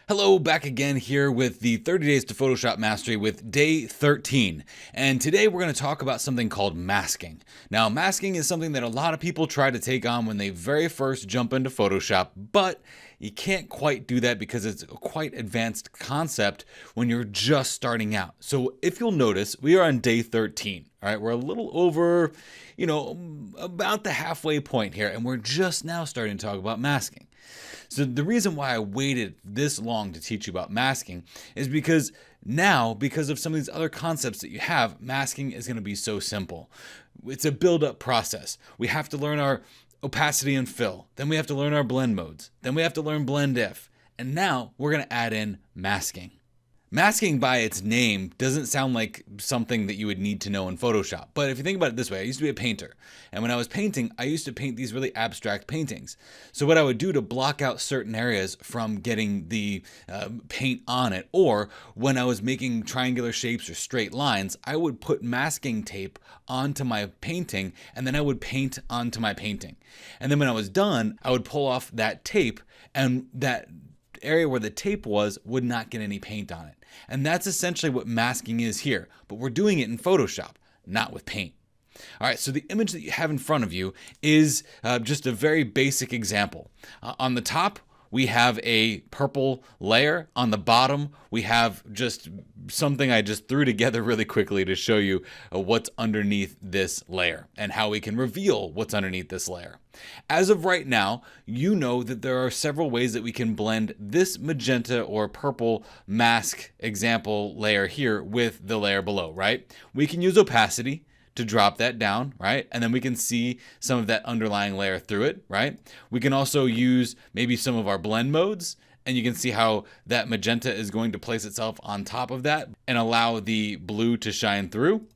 Hello, back again here with the 30 Days to Photoshop Mastery with day 13. And today we're going to talk about something called masking. Now, masking is something that a lot of people try to take on when they very first jump into Photoshop, but you can't quite do that because it's a quite advanced concept when you're just starting out. So if you'll notice, we are on day 13. All right, we're a little over, about the halfway point here, and we're just now starting to talk about masking. So the reason why I waited this long to teach you about masking is because now, because of some of these other concepts that you have, masking is going to be so simple. It's a build-up process. We have to learn our opacity and fill. Then we have to learn our blend modes. Then we have to learn blend if. And now we're going to add in masking. Masking by its name doesn't sound like something that you would need to know in Photoshop. But if you think about it this way, I used to be a painter. And when I was painting, I used to paint these really abstract paintings. So what I would do to block out certain areas from getting the paint on it, or when I was making triangular shapes or straight lines, I would put masking tape onto my painting, and then I would paint onto my painting. And then when I was done, I would pull off that tape, and that area where the tape was would not get any paint on it. And that's essentially what masking is here, but we're doing it in Photoshop, not with paint. All right, so the image that you have in front of you is just a very basic example. On the top, we have a purple layer. On the bottom, we have just something I just threw together really quickly to show you what's underneath this layer and how we can reveal what's underneath this layer. As of right now, you know that there are several ways that we can blend this magenta or purple mask example layer here with the layer below, right? We can use opacity to drop that down, right? And then we can see some of that underlying layer through it, right? We can also use maybe some of our blend modes, and you can see how that magenta is going to place itself on top of that and allow the blue to shine through.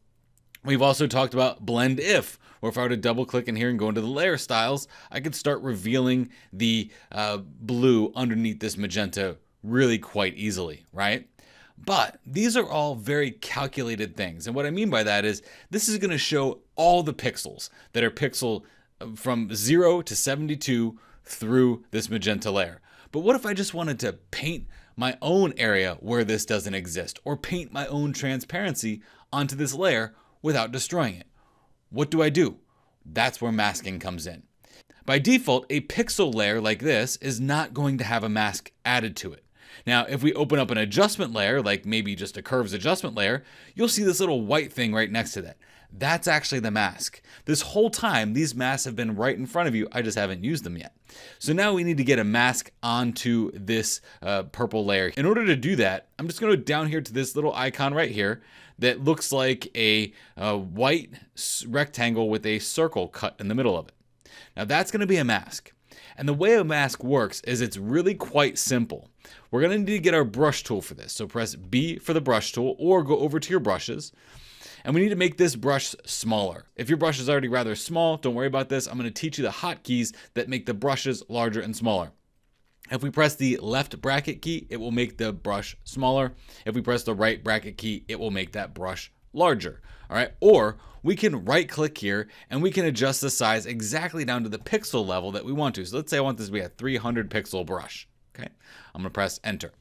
We've also talked about blend if, or if I were to double click in here and go into the layer styles, I could start revealing the blue underneath this magenta really quite easily, right? But these are all very calculated things. And what I mean by that is this is going to show all the pixels that are pixel from 0 to 72 through this magenta layer. But what if I just wanted to paint my own area where this doesn't exist, or paint my own transparency onto this layer without destroying it? What do? That's where masking comes in. By default, a pixel layer like this is not going to have a mask added to it. Now, if we open up an adjustment layer, like maybe just a curves adjustment layer, you'll see this little white thing right next to that. That's actually the mask. This whole time, these masks have been right in front of you. I just haven't used them yet. So now we need to get a mask onto this purple layer. In order to do that, I'm just going to go down here to this little icon right here that looks like a white rectangle with a circle cut in the middle of it. Now that's going to be a mask. And the way a mask works is it's really quite simple. We're going to need to get our brush tool for this. So press B for the brush tool, or go over to your brushes. And we need to make this brush smaller. If your brush is already rather small, don't worry about this. I'm going to teach you the hotkeys that make the brushes larger and smaller. If we press the left bracket key, it will make the brush smaller. If we press the right bracket key, it will make that brush larger. All right. Or we can right click here and we can adjust the size exactly down to the pixel level that we want to. So let's say I want this to be a 300 pixel brush. Okay. I'm going to press enter.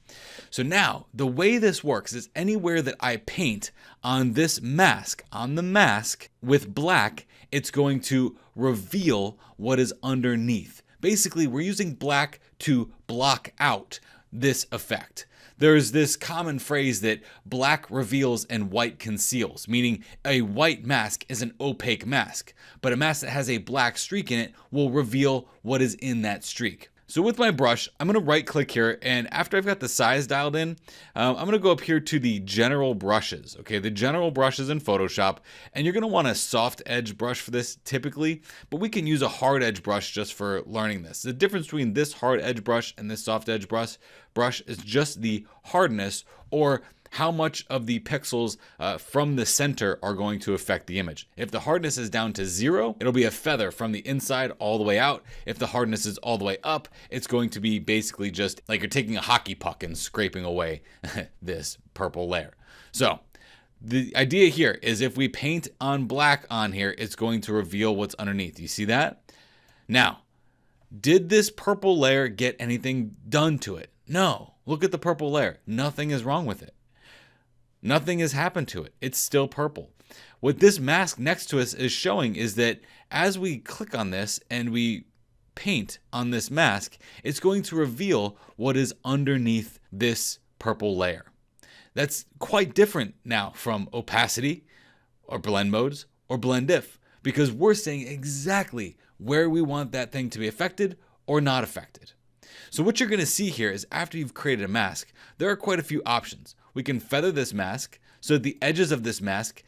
So now the way this works is anywhere that I paint on this mask, on the mask with black, it's going to reveal what is underneath. Basically, we're using black to block out this effect. There's this common phrase that black reveals and white conceals, meaning a white mask is an opaque mask, but a mask that has a black streak in it will reveal what is in that streak. So with my brush, I'm going to right click here, and after I've got the size dialed in, I'm going to go up here to the general brushes. Okay, the general brushes in Photoshop, and you're going to want a soft edge brush for this typically, but we can use a hard edge brush just for learning this. The difference between this hard edge brush and this soft edge brush is just the hardness, or how much of the pixels from the center are going to affect the image. If the hardness is down to 0, it'll be a feather from the inside all the way out. If the hardness is all the way up, it's going to be basically just like you're taking a hockey puck and scraping away this purple layer. So the idea here is if we paint on black on here, it's going to reveal what's underneath. You see that? Now, did this purple layer get anything done to it? No, look at the purple layer. Nothing is wrong with it. Nothing has happened to it. It's still purple. What this mask next to us is showing is that as we click on this and we paint on this mask, it's going to reveal what is underneath this purple layer. That's quite different now from opacity or blend modes or blend if, because we're saying exactly where we want that thing to be affected or not affected. So what you're going to see here is after you've created a mask, there are quite a few options. We can feather this mask so that the edges of this mask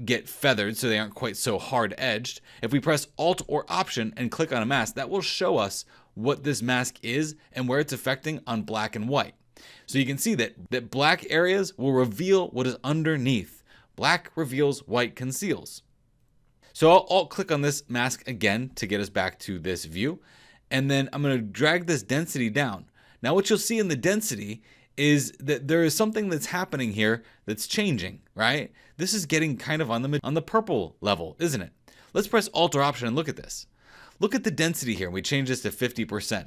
get feathered so they aren't quite so hard edged. If we press Alt or Option and click on a mask, that will show us what this mask is and where it's affecting on black and white. So you can see that black areas will reveal what is underneath. Black reveals, white conceals. So I'll alt click on this mask again to get us back to this view. And then I'm going to drag this density down. Now what you'll see in the density is that there is something that's happening here that's changing, right? This is getting kind of on the purple level, isn't it? Let's press Alt or Option and look at this. Look at the density here. We change this to 50%.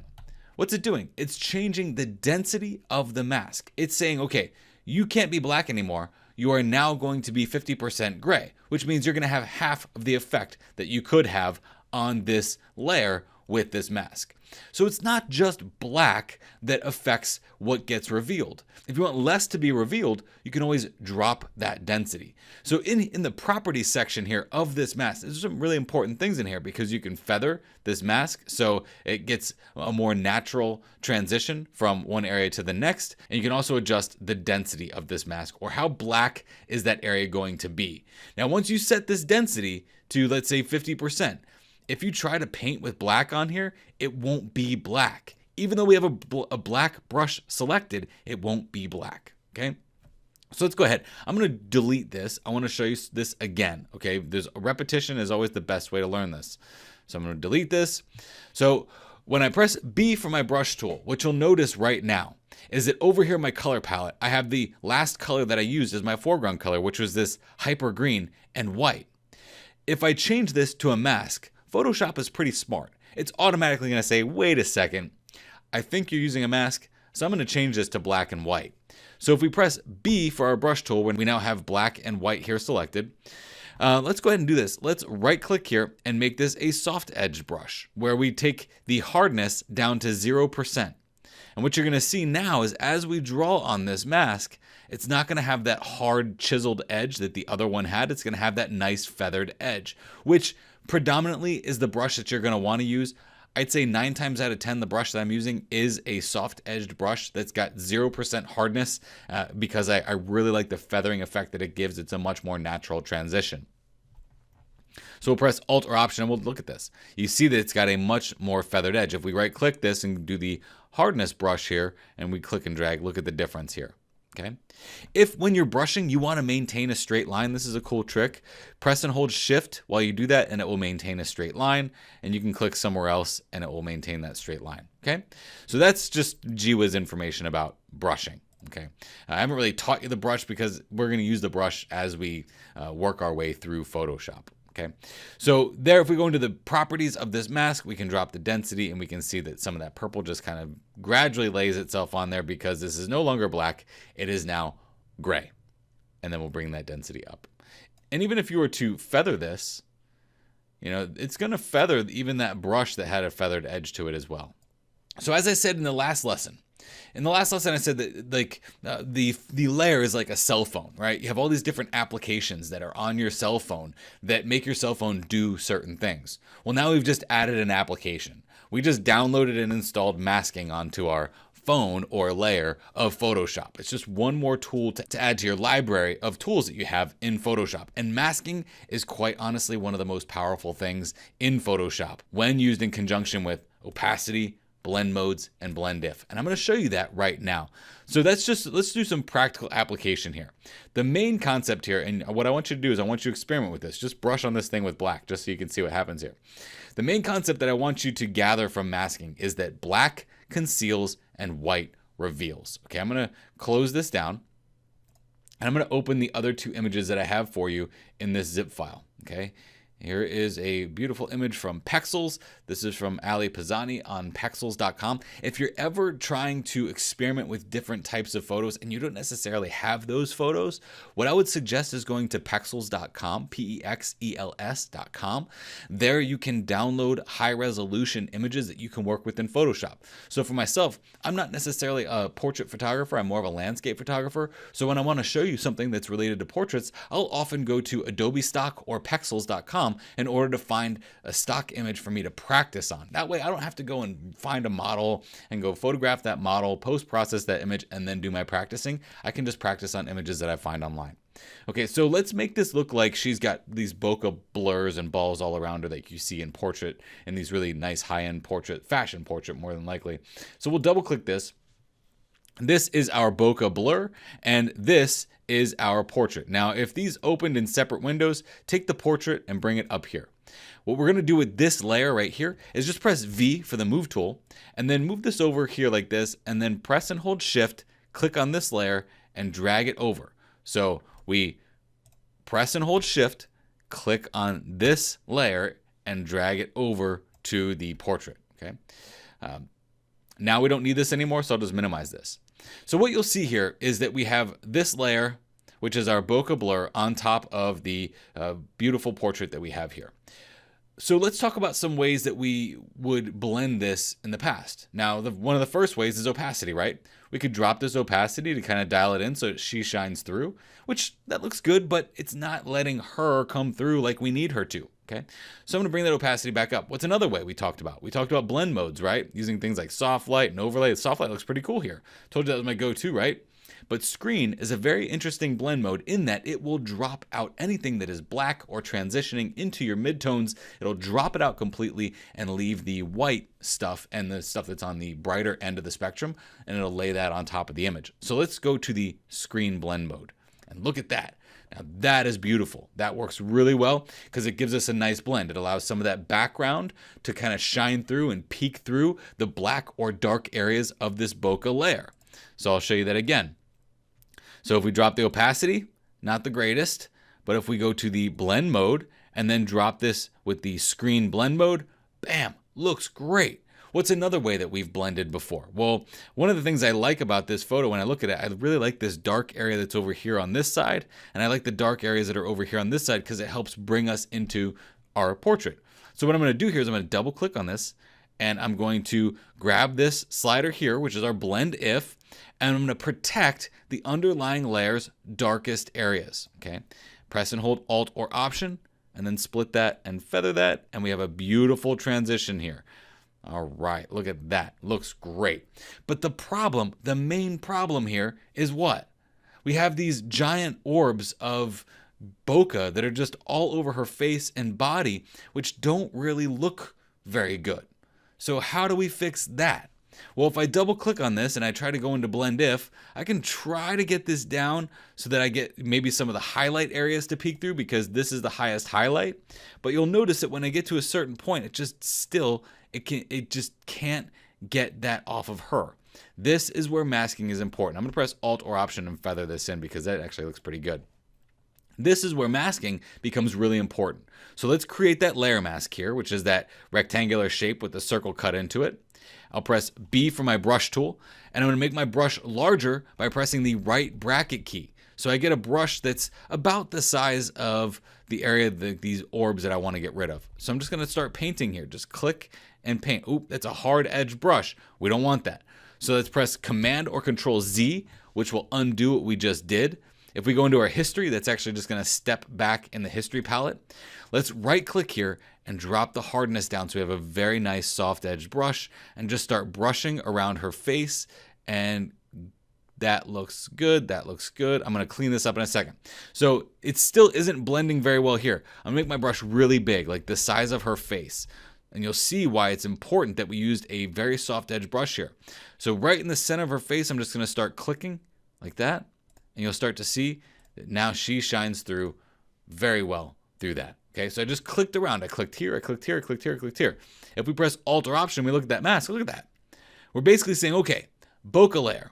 What's it doing? It's changing the density of the mask. It's saying, okay, you can't be black anymore. You are now going to be 50% gray, which means you're going to have half of the effect that you could have on this layer with this mask. So it's not just black that affects what gets revealed. If you want less to be revealed, you can always drop that density. So in the properties section here of this mask, there's some really important things in here because you can feather this mask so it gets a more natural transition from one area to the next. And you can also adjust the density of this mask or how black is that area going to be. Now, once you set this density to, let's say, 50%, if you try to paint with black on here, it won't be black. Even though we have a black brush selected, it won't be black, okay? So let's go ahead. I'm going to delete this. I want to show you this again, okay? There's a repetition is always the best way to learn this. So I'm going to delete this. So when I press B for my brush tool, what you'll notice right now is that over here in my color palette, I have the last color that I used as my foreground color, which was this hyper green and white. If I change this to a mask, Photoshop is pretty smart. It's automatically going to say, wait a second, I think you're using a mask, so I'm going to change this to black and white. So if we press B for our brush tool, when we now have black and white here selected, let's go ahead and do this. Let's right click here and make this a soft edged brush where we take the hardness down to 0%. And what you're going to see now is as we draw on this mask, it's not going to have that hard chiseled edge that the other one had. It's going to have that nice feathered edge, which predominantly is the brush that you're going to want to use. I'd say 9 times out of 10, the brush that I'm using is a soft edged brush that's got 0% hardness because I really like the feathering effect that it gives. It's a much more natural transition. So we'll press Alt or Option and we'll look at this. You see that it's got a much more feathered edge. If we right click this and do the hardness brush here and we click and drag, look at the difference here. Okay. If when you're brushing, you want to maintain a straight line, this is a cool trick. Press and hold Shift while you do that and it will maintain a straight line, and you can click somewhere else and it will maintain that straight line. Okay. So that's just gee whiz information about brushing. Okay. I haven't really taught you the brush because we're going to use the brush as we work our way through Photoshop. Okay, so there, if we go into the properties of this mask, we can drop the density and we can see that some of that purple just kind of gradually lays itself on there because this is no longer black. It is now gray. And then we'll bring that density up. And even if you were to feather this, you know, it's going to feather even that brush that had a feathered edge to it as well. So as I said in the last lesson, I said that like the layer is like a cell phone, right? You have all these different applications that are on your cell phone that make your cell phone do certain things. Well, now we've just added an application. We just downloaded and installed masking onto our phone or layer of Photoshop. It's just one more tool to add to your library of tools that you have in Photoshop. And masking is quite honestly one of the most powerful things in Photoshop when used in conjunction with opacity, blend modes, and blend if. And I'm going to show you that right now. So let's do some practical application here. The main concept here, and what I want you to do is I want you to experiment with this. Just brush on this thing with black just so you can see what happens here. The main concept that I want you to gather from masking is that black conceals and white reveals. Okay, I'm going to close this down and I'm going to open the other two images that I have for you in this zip file. Okay, Here is a beautiful image from Pexels. This is from Ali Pisani on Pexels.com. If you're ever trying to experiment with different types of photos and you don't necessarily have those photos, what I would suggest is going to Pexels.com, Pexels.com. There you can download high resolution images that you can work with in Photoshop. So for myself, I'm not necessarily a portrait photographer, I'm more of a landscape photographer. So when I want to show you something that's related to portraits, I'll often go to Adobe Stock or Pexels.com in order to find a stock image for me to practice on. That way I don't have to go and find a model and go photograph that model, post-process that image, and then do my practicing. I can just practice on images that I find online. Okay, so let's make this look like she's got these bokeh blurs and balls all around her that you see in portrait, in these really nice high-end portrait, fashion portrait more than likely. So we'll double click this. This is our bokeh blur, and this is our portrait. Now, if these opened in separate windows, take the portrait and bring it up here. What we're going to do with this layer right here is just press V for the move tool, and then move this over here like this, and then press and hold shift, click on this layer, and drag it over. So we press and hold shift, click on this layer, and drag it over to the portrait. Okay. Now we don't need this anymore, so I'll just minimize this. So what you'll see here is that we have this layer, which is our bokeh blur, on top of the beautiful portrait that we have here. So let's talk about some ways that we would blend this in the past. Now, one of the first ways is opacity, right? We could drop this opacity to kind of dial it in so she shines through, which that looks good, but it's not letting her come through like we need her to. Okay, so I'm going to bring that opacity back up. What's another way we talked about? We talked about blend modes, right? Using things like soft light and overlay. Soft light looks pretty cool here. Told you that was my go-to, right? But screen is a very interesting blend mode in that it will drop out anything that is black or transitioning into your midtones. It'll drop it out completely and leave the white stuff and the stuff that's on the brighter end of the spectrum, and it'll lay that on top of the image. So let's go to the screen blend mode and look at that. Now that is beautiful. That works really well because it gives us a nice blend. It allows some of that background to kind of shine through and peek through the black or dark areas of this bokeh layer. So I'll show you that again. So if we drop the opacity, not the greatest, but if we go to the blend mode and then drop this with the screen blend mode, bam, looks great. What's another way that we've blended before? Well, one of the things I like about this photo when I look at it, I really like this dark area that's over here on this side, and I like the dark areas that are over here on this side because it helps bring us into our portrait. So what I'm going to do here is I'm going to double click on this, and I'm going to grab this slider here, which is our blend if, and I'm going to protect the underlying layer's darkest areas. Okay, press and hold Alt or Option, and then split that and feather that, and we have a beautiful transition here. All right, look at that. Looks great. But the main problem here is what? We have these giant orbs of bokeh that are just all over her face and body, which don't really look very good. So how do we fix that? Well, if I double click on this and I try to go into blend if, I can try to get this down so that I get maybe some of the highlight areas to peek through because this is the highest highlight. But you'll notice that when I get to a certain point, it just can't get that off of her. This is where masking is important. I'm going to press Alt or Option and feather this in because that actually looks pretty good. This is where masking becomes really important. So let's create that layer mask here, which is that rectangular shape with the circle cut into it. I'll press B for my brush tool, and I'm going to make my brush larger by pressing the right bracket key. So I get a brush that's about the size of the area of these orbs that I want to get rid of. So I'm just going to start painting here. Just click and paint. Oop, that's a hard edge brush. We don't want that. So let's press Command or Control Z, which will undo what we just did. If we go into our history, that's actually just going to step back in the history palette. Let's right click here and drop the hardness down so we have a very nice soft edge brush and just start brushing around her face, and that looks good. That looks good. I'm going to clean this up in a second. So it still isn't blending very well here. I'm going to make my brush really big, like the size of her face. And you'll see why it's important that we used a very soft edge brush here. So right in the center of her face, I'm just going to start clicking like that. And you'll start to see that now she shines through very well through that. Okay, so I just clicked around. I clicked here, I clicked here, I clicked here, I clicked here. If we press Alt or Option, we look at that mask. Look at that. We're basically saying, okay, bokeh layer,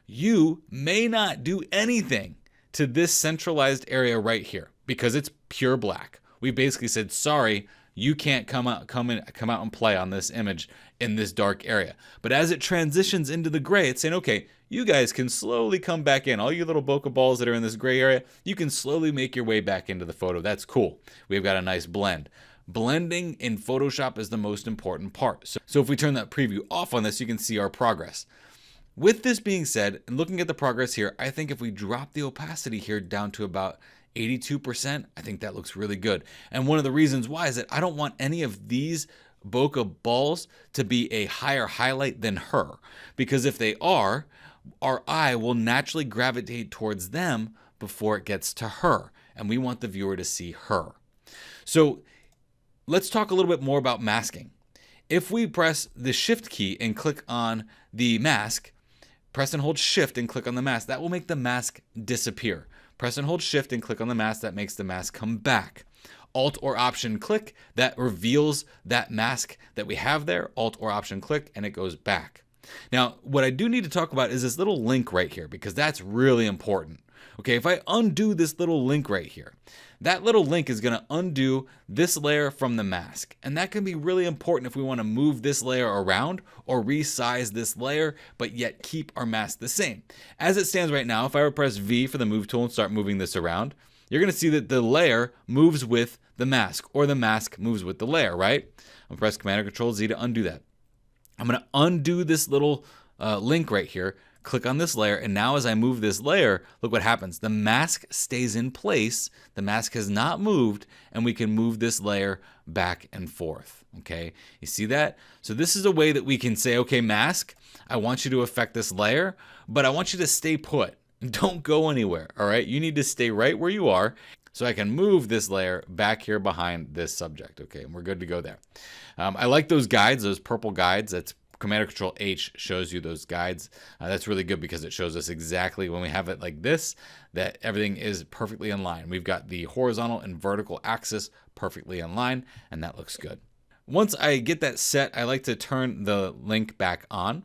you may not do anything to this centralized area right here because it's pure black. We basically said, sorry, you can't come out and play on this image in this dark area. But as it transitions into the gray, it's saying, okay, you guys can slowly come back in. All you little bokeh balls that are in this gray area, you can slowly make your way back into the photo. That's cool. We've got a nice blend. Blending in Photoshop is the most important part. So if we turn that preview off on this, you can see our progress. With this being said, and looking at the progress here, I think if we drop the opacity here down to about 82%, I think that looks really good. And one of the reasons why is that I don't want any of these bokeh balls to be a higher highlight than her. Because if they are, our eye will naturally gravitate towards them before it gets to her. And we want the viewer to see her. So let's talk a little bit more about masking. If we press the Shift key and click on the mask, press and hold Shift and click on the mask, that will make the mask disappear. Press and hold Shift and click on the mask, that makes the mask come back. Alt or Option click, that reveals that mask that we have there. Alt or Option click, and it goes back. Now, what I do need to talk about is this little link right here, because that's really important. Okay, if I undo this little link right here, that little link is going to undo this layer from the mask. And that can be really important if we want to move this layer around or resize this layer, but yet keep our mask the same. As it stands right now, if I were to press V for the move tool and start moving this around, you're going to see that the layer moves with the mask, or the mask moves with the layer, right? I'm going to press Command or Control Z to undo that. I'm going to undo this little link right here, click on this layer, and now as I move this layer, look what happens. The mask stays in place, the mask has not moved, and we can move this layer back and forth, okay? You see that? So this is a way that we can say, okay, mask, I want you to affect this layer, but I want you to stay put. Don't go anywhere, all right? You need to stay right where you are, so I can move this layer back here behind this subject, okay? And we're good to go there. I like those guides, those purple guides. That's Command or Control H shows you those guides. That's really good because it shows us exactly when we have it like this, that everything is perfectly in line. We've got the horizontal and vertical axis perfectly in line, and that looks good. Once I get that set, I like to turn the link back on.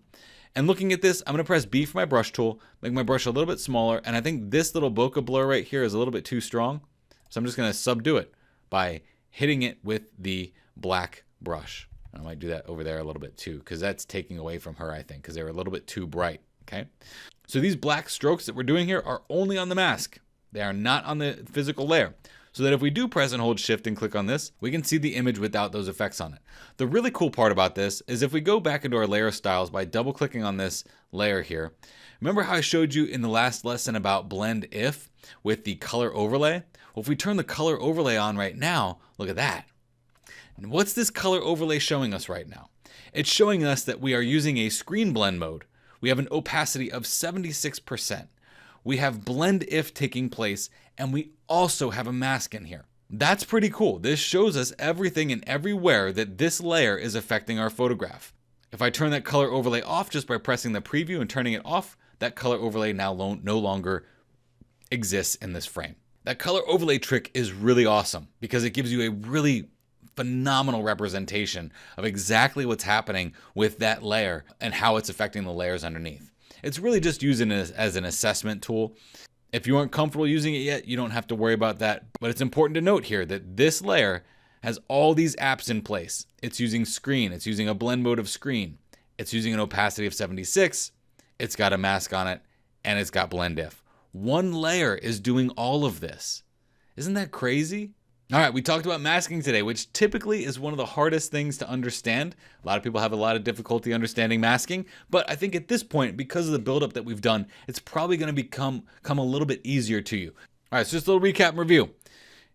And looking at this, I'm going to press B for my brush tool, make my brush a little bit smaller, and I think this little bokeh blur right here is a little bit too strong. So I'm just going to subdue it by hitting it with the black brush. I might do that over there a little bit too, because that's taking away from her, I think, because they're a little bit too bright, okay? So these black strokes that we're doing here are only on the mask. They are not on the physical layer. So that if we do press and hold Shift and click on this, we can see the image without those effects on it. The really cool part about this is if we go back into our layer styles by double clicking on this layer here, remember how I showed you in the last lesson about blend if with the color overlay? Well, if we turn the color overlay on right now, look at that. And what's this color overlay showing us right now? It's showing us that we are using a screen blend mode. We have an opacity of 76%. We have blend if taking place, and we also have a mask in here. That's pretty cool. This shows us everything and everywhere that this layer is affecting our photograph. If I turn that color overlay off just by pressing the preview and turning it off, that color overlay now no longer exists in this frame. That color overlay trick is really awesome because it gives you a really phenomenal representation of exactly what's happening with that layer and how it's affecting the layers underneath. It's really just using it as an assessment tool. If you aren't comfortable using it yet, you don't have to worry about that. But it's important to note here that this layer has all these apps in place. It's using screen. It's using a blend mode of screen. It's using an opacity of 76. It's got a mask on it, and it's got blend if. One layer is doing all of this. Isn't that crazy? All right, we talked about masking today, which typically is one of the hardest things to understand. A lot of people have a lot of difficulty understanding masking, but I think at this point, because of the buildup that we've done, it's probably going to come a little bit easier to you. All right, so just a little recap and review.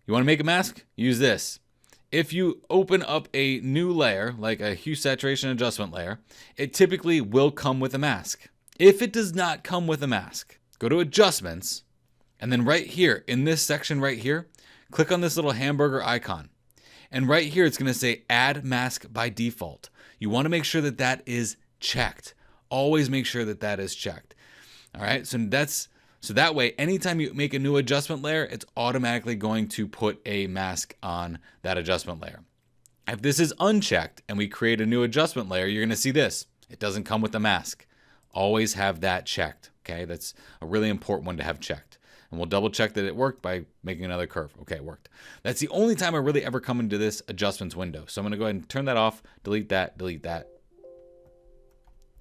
You want to make a mask? Use this. If you open up a new layer, like a hue saturation adjustment layer, it typically will come with a mask. If it does not come with a mask, go to Adjustments, and then right here, in this section right here, click on this little hamburger icon. And right here, it's going to say Add Mask by default. You want to make sure that that is checked. Always make sure that that is checked. All right, so that way, anytime you make a new adjustment layer, it's automatically going to put a mask on that adjustment layer. If this is unchecked and we create a new adjustment layer, you're going to see this. It doesn't come with a mask. Always have that checked, okay? That's a really important one to have checked. And we'll double check that it worked by making another curve. Okay, it worked. That's the only time I really ever come into this adjustments window. So I'm going to go ahead and turn that off, delete that,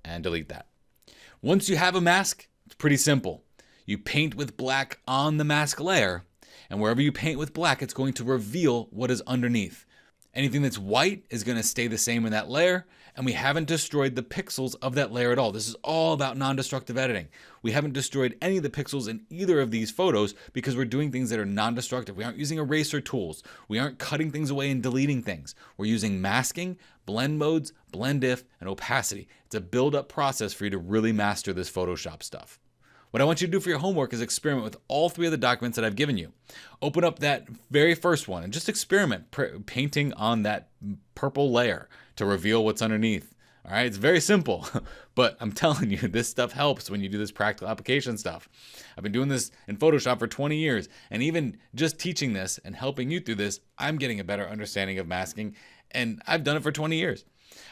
and delete that. Once you have a mask, it's pretty simple. You paint with black on the mask layer, and wherever you paint with black, it's going to reveal what is underneath. Anything that's white is going to stay the same in that layer, and we haven't destroyed the pixels of that layer at all. This is all about non-destructive editing. We haven't destroyed any of the pixels in either of these photos because we're doing things that are non-destructive. We aren't using eraser tools. We aren't cutting things away and deleting things. We're using masking, blend modes, blend if, and opacity. It's a build-up process for you to really master this Photoshop stuff. What I want you to do for your homework is experiment with all three of the documents that I've given you. Open up that very first one and just experiment painting on that purple layer to reveal what's underneath. All right, it's very simple, but I'm telling you, this stuff helps when you do this practical application stuff. I've been doing this in Photoshop for 20 years, and even just teaching this and helping you through this, I'm getting a better understanding of masking, and I've done it for 20 years.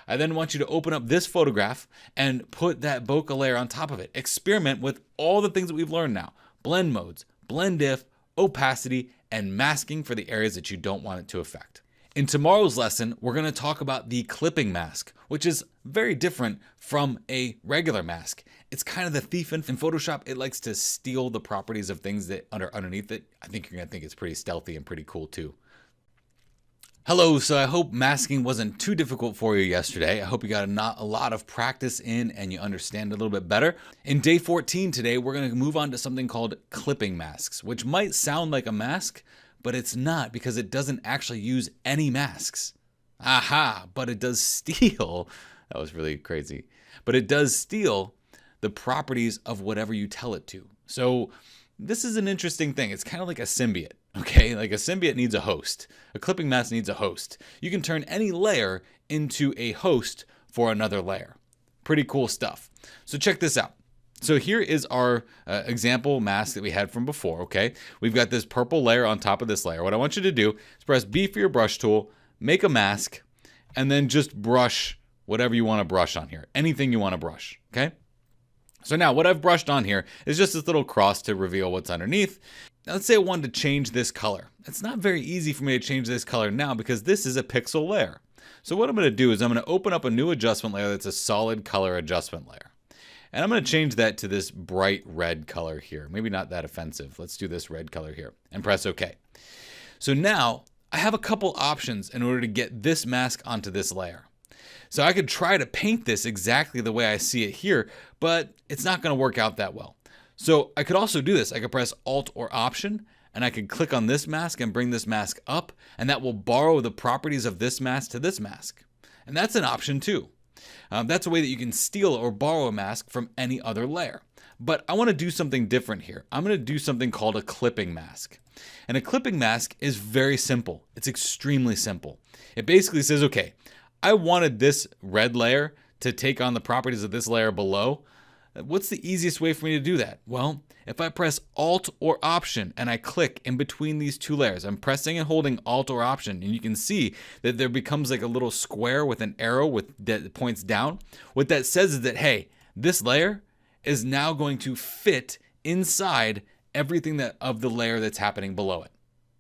I then want you to open up this photograph and put that bokeh layer on top of it. Experiment with all the things that we've learned now. Blend modes, blend if, opacity, and masking for the areas that you don't want it to affect. In tomorrow's lesson, we're going to talk about the clipping mask, which is very different from a regular mask. It's kind of the thief in Photoshop. It likes to steal the properties of things that are underneath it. I think you're going to think it's pretty stealthy and pretty cool too. Hello, so I hope masking wasn't too difficult for you yesterday. I hope you got a lot of practice in and you understand a little bit better. In day 14 today, we're going to move on to something called clipping masks, which might sound like a mask, but it's not because it doesn't actually use any masks. Aha, but it does steal, that was really crazy, but it does steal the properties of whatever you tell it to. So this is an interesting thing. It's kind of like a symbiote. Okay, like a symbiote needs a host. A clipping mask needs a host. You can turn any layer into a host for another layer. Pretty cool stuff. So check this out. So here is our example mask that we had from before, okay? We've got this purple layer on top of this layer. What I want you to do is press B for your brush tool, make a mask, and then just brush whatever you want to brush on here. Anything you want to brush, okay? So now what I've brushed on here is just this little cross to reveal what's underneath. Now let's say I wanted to change this color. It's not very easy for me to change this color now because this is a pixel layer. So what I'm going to do is I'm going to open up a new adjustment layer that's a solid color adjustment layer. And I'm going to change that to this bright red color here. Maybe not that offensive. Let's do this red color here and press OK. So now I have a couple options in order to get this mask onto this layer. So I could try to paint this exactly the way I see it here, but it's not going to work out that well. So I could also do this. I could press Alt or Option, and I could click on this mask and bring this mask up, and that will borrow the properties of this mask to this mask. And that's an option too. That's a way that you can steal or borrow a mask from any other layer. But I want to do something different here. I'm going to do something called a clipping mask. And a clipping mask is very simple. It's extremely simple. It basically says, okay, I wanted this red layer to take on the properties of this layer below. What's the easiest way for me to do that? Well, if I press Alt or Option and I click in between these two layers, I'm pressing and holding Alt or Option, and you can see that there becomes like a little square with an arrow that points down. What that says is that, hey, this layer is now going to fit inside everything of the layer that's happening below it.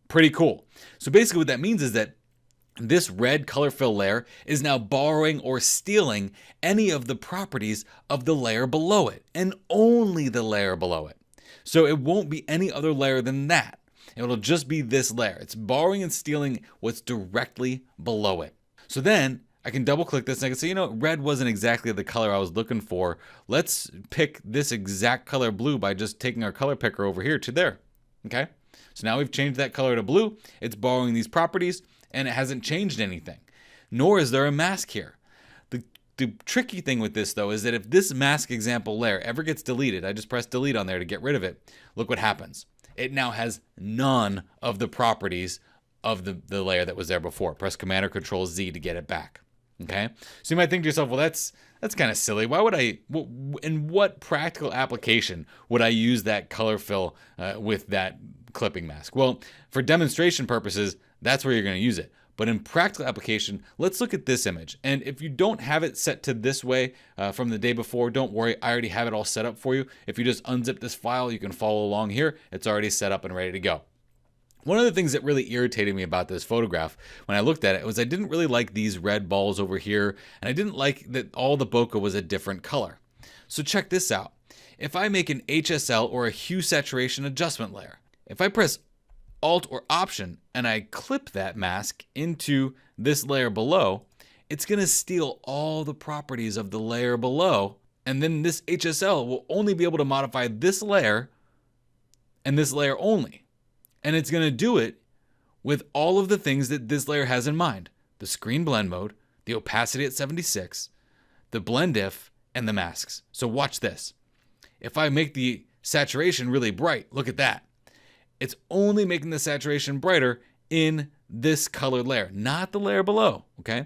Pretty cool. So basically what that means is that this red color fill layer is now borrowing or stealing any of the properties of the layer below it, and only the layer below it. So it won't be any other layer than that. It'll just be this layer. It's borrowing and stealing what's directly below it. So then I can double click this and I can say, you know, red wasn't exactly the color I was looking for. Let's pick this exact color blue by just taking our color picker over here to there. Okay. So now we've changed that color to blue. It's borrowing these properties and it hasn't changed anything. Nor is there a mask here. The tricky thing with this though is that if this mask example layer ever gets deleted, I just press delete on there to get rid of it. Look what happens. It now has none of the properties of the layer that was there before. Press Command or Control Z to get it back. Okay. So you might think to yourself, well, that's kind of silly. Why would in what practical application would I use that color fill with that clipping mask? Well, for demonstration purposes, that's where you're going to use it. But in practical application, let's look at this image. And if you don't have it set to this way from the day before, don't worry, I already have it all set up for you. If you just unzip this file, you can follow along here. It's already set up and ready to go. One of the things that really irritated me about this photograph when I looked at it was I didn't really like these red balls over here, and I didn't like that all the bokeh was a different color. So check this out. If I make an HSL or a hue saturation adjustment layer, if I press Alt or Option and I clip that mask into this layer below, it's going to steal all the properties of the layer below, and then this HSL will only be able to modify this layer and this layer only. And it's going to do it with all of the things that this layer has in mind. The screen blend mode, the opacity at 76, the blend if, and the masks. So watch this. If I make the saturation really bright, look at that. It's only making the saturation brighter in this colored layer, not the layer below, okay?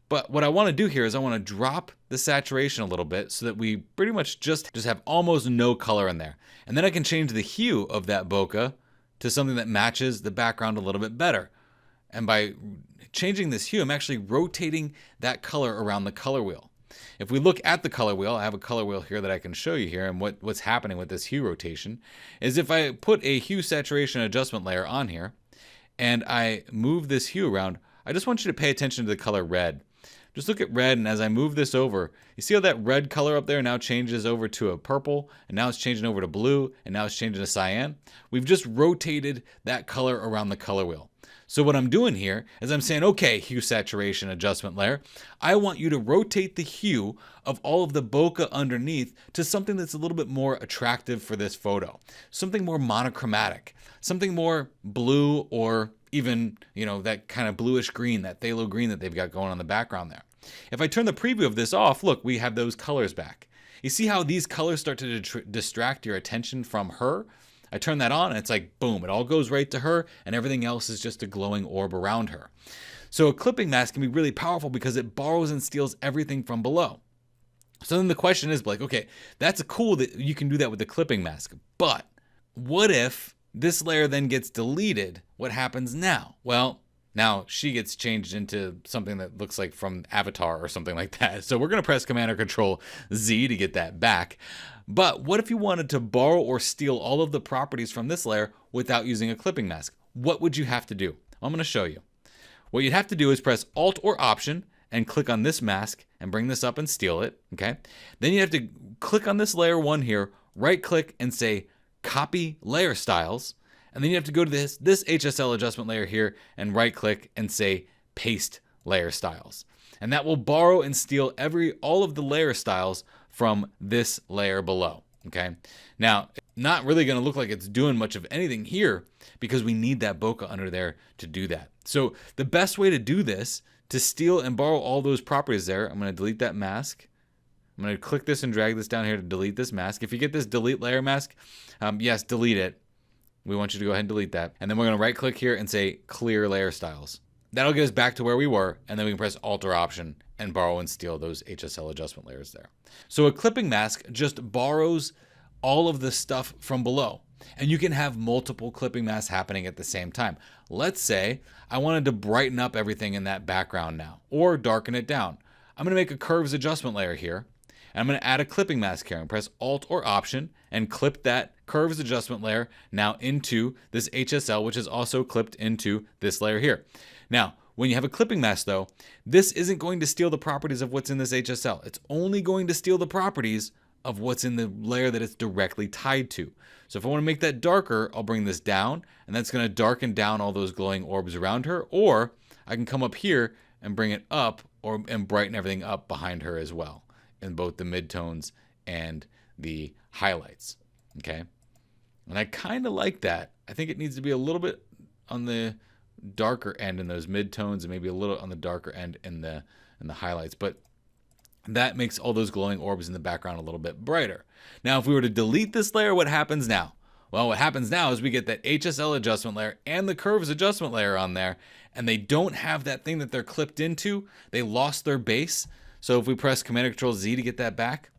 But what I want to do here is I want to drop the saturation a little bit so that we pretty much just have almost no color in there. And then I can change the hue of that bokeh to something that matches the background a little bit better. And by changing this hue, I'm actually rotating that color around the color wheel. If we look at the color wheel, I have a color wheel here that I can show you here, and what's happening with this hue rotation is if I put a hue saturation adjustment layer on here and I move this hue around, I just want you to pay attention to the color red. Just look at red, and as I move this over, you see how that red color up there now changes over to a purple, and now it's changing over to blue, and now it's changing to cyan? We've just rotated that color around the color wheel. So what I'm doing here is I'm saying, okay, hue saturation adjustment layer, I want you to rotate the hue of all of the bokeh underneath to something that's a little bit more attractive for this photo. Something more monochromatic, something more blue, or even, that kind of bluish green, that phthalo green that they've got going on in the background there. If I turn the preview of this off, look, we have those colors back. You see how these colors start to distract your attention from her? I turn that on and it's like, boom, it all goes right to her, and everything else is just a glowing orb around her. So a clipping mask can be really powerful because it borrows and steals everything from below. So then the question is, Blake, okay, that's cool that you can do that with the clipping mask, but what if this layer then gets deleted? What happens now? Well, now she gets changed into something that looks like from Avatar or something like that. So we're going to press Command or Control Z to get that back. But what if you wanted to borrow or steal all of the properties from this layer without using a clipping mask? What would you have to do? I'm going to show you. What you'd have to do is press Alt or Option and click on this mask and bring this up and steal it, okay? Then you have to click on this layer 1 here, right click and say Copy Layer Styles, and then you have to go to this HSL adjustment layer here and right click and say Paste Layer Styles. And that will borrow and steal all of the layer styles from this layer below, okay? Now, not really gonna look like it's doing much of anything here because we need that bokeh under there to do that. So the best way to do this, to steal and borrow all those properties there, I'm gonna delete that mask. I'm going to click this and drag this down here to delete this mask. If you get this delete layer mask, yes, delete it. We want you to go ahead and delete that. And then we're going to right click here and say clear layer styles. That'll get us back to where we were, and then we can press Alt or Option and borrow and steal those HSL adjustment layers there. So a clipping mask just borrows all of the stuff from below, and you can have multiple clipping masks happening at the same time. Let's say I wanted to brighten up everything in that background now, or darken it down. I'm going to make a curves adjustment layer here. And I'm going to add a clipping mask here and press Alt or Option and clip that curves adjustment layer now into this HSL, which is also clipped into this layer here. Now, when you have a clipping mask though, this isn't going to steal the properties of what's in this HSL. It's only going to steal the properties of what's in the layer that it's directly tied to. So if I want to make that darker, I'll bring this down, and that's going to darken down all those glowing orbs around her, or I can come up here and bring it up and brighten everything up behind her as well, in both the midtones and the highlights, okay? And I kind of like that. I think it needs to be a little bit on the darker end in those midtones and maybe a little on the darker end in the highlights, but that makes all those glowing orbs in the background a little bit brighter. Now, if we were to delete this layer, what happens now? Well, what happens now is we get that HSL adjustment layer and the curves adjustment layer on there, and they don't have that thing that they're clipped into. They lost their base. So if we press Command or Control Z to get that back,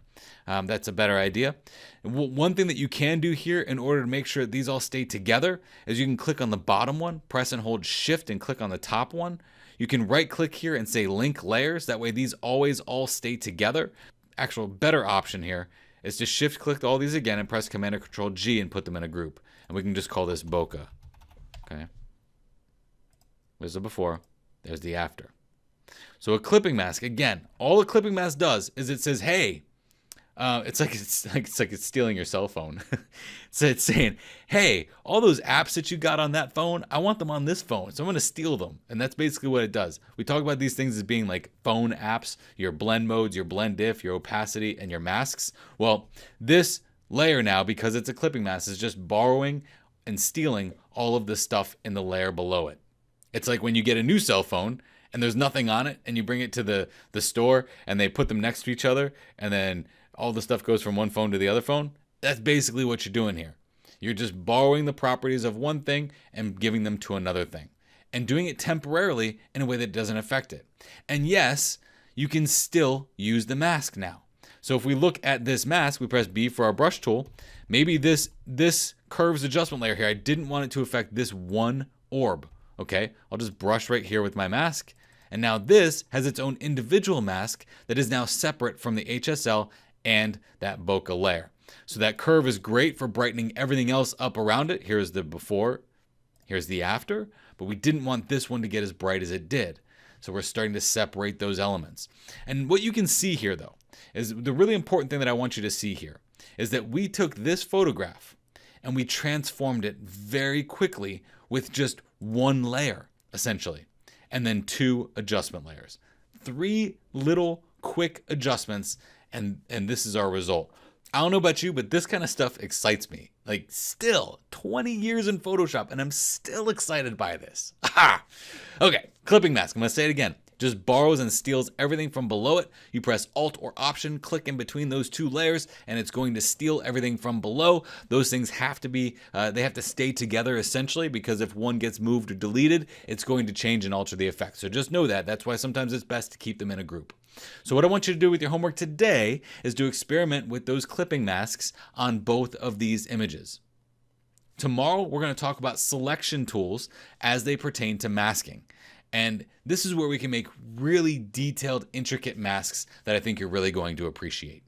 that's a better idea. One thing that you can do here in order to make sure that these all stay together is you can click on the bottom one, press and hold Shift and click on the top one. you can right click here and say link layers. That way these always all stay together. Actual better option here is to shift click all these again and press Command or Control G and put them in a group. And we can just call this bokeh. Okay. There's the before, there's the after. So a clipping mask, again, all a clipping mask does is it says, hey, it's like it's stealing your cell phone. So it's saying, hey, all those apps that you got on that phone, I want them on this phone, so I'm going to steal them. And that's basically what it does. We talk about these things as being like phone apps, your blend modes, your blend diff, your opacity, and your masks. Well, this layer now, because it's a clipping mask, is just borrowing and stealing all of the stuff in the layer below it. It's like when you get a new cell phone and there's nothing on it, and you bring it to the store and they put them next to each other, and then all the stuff goes from one phone to the other phone. That's basically what you're doing here. You're just borrowing the properties of one thing and giving them to another thing, and doing it temporarily in a way that doesn't affect it. And yes, you can still use the mask now. So if we look at this mask, we press B for our brush tool. Maybe this curves adjustment layer here, I didn't want it to affect this one orb. Okay, I'll just brush right here with my mask. And now this has its own individual mask that is now separate from the HSL and that bokeh layer. So that curve is great for brightening everything else up around it. Here's the before, here's the after, but we didn't want this one to get as bright as it did. So we're starting to separate those elements. And what you can see here though, is the really important thing that I want you to see here, is that we took this photograph and we transformed it very quickly with just one layer, essentially, and then 2 adjustment layers. 3 little quick adjustments, and this is our result. I don't know about you, but this kind of stuff excites me. Like, still, 20 years in Photoshop, and I'm still excited by this. Aha! Okay, clipping mask. I'm going to say it again. Just borrows and steals everything from below it. You press Alt or Option, click in between those 2 layers, and it's going to steal everything from below. Those things have to be, they have to stay together essentially, because if one gets moved or deleted, it's going to change and alter the effect. So just know that. That's why sometimes it's best to keep them in a group. So what I want you to do with your homework today is to experiment with those clipping masks on both of these images. Tomorrow, we're going to talk about selection tools as they pertain to masking. And this is where we can make really detailed, intricate masks that I think you're really going to appreciate.